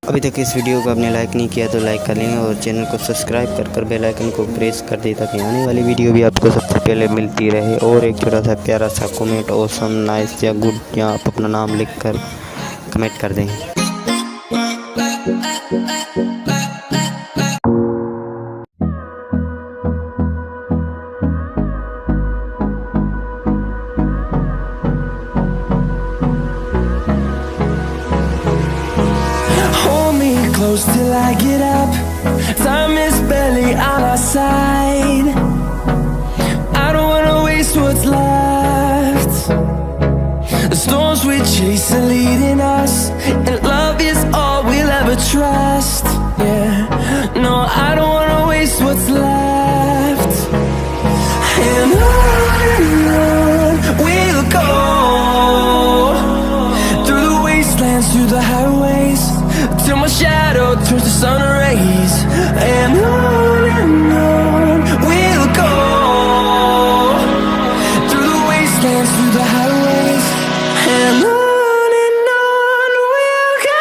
अभी तक इस वीडियो को आपने लाइक नहीं किया तो लाइक कर लें और चैनल को सब्सक्राइब कर बेल आइकन को प्रेस कर दें ताकि आने वाली वीडियो भी आपको सबसे पहले मिलती रहे। और एक छोटा सा प्यारा सा कमेंट ऑसम, नाइस या गुड या आप अपना नाम लिख कर कमेंट कर दें। Close till I get up. Time is barely on our side. I don't wanna waste what's left. The storms we chase are leading us, and love is all we'll ever trust. Yeah, no, I don't wanna waste what's left. And on we'll go, through the wastelands, through the highways, till my shadow turns to sun rays. And on we'll go, through the wastelands, through the highways, and on we'll go.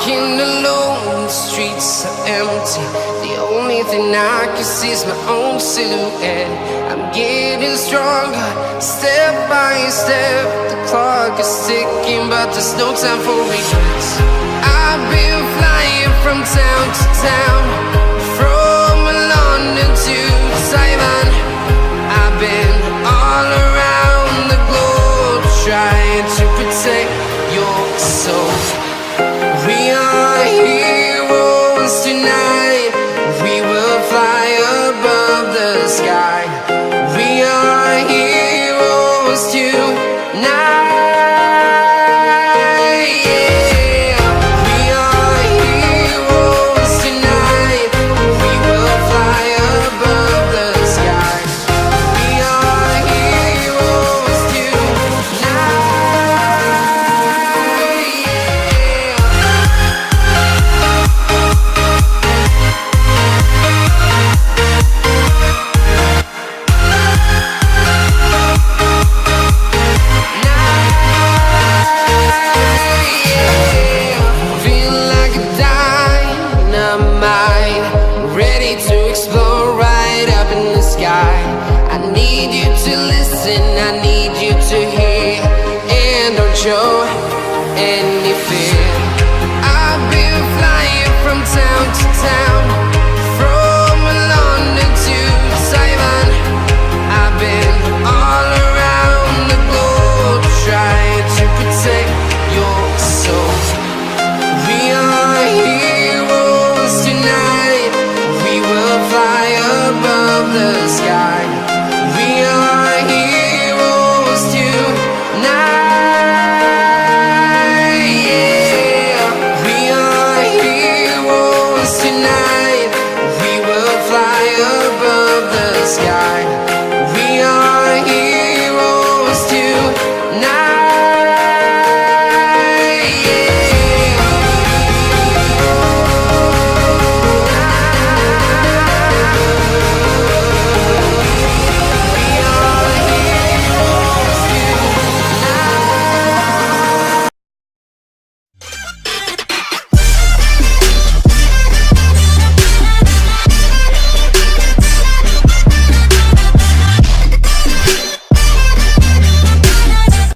walking alone, the streets are empty. The only thing I can see is my own silhouette. I'm getting stronger, step by step. The clock is ticking, but there's no time for regrets. I've been flying from town to town,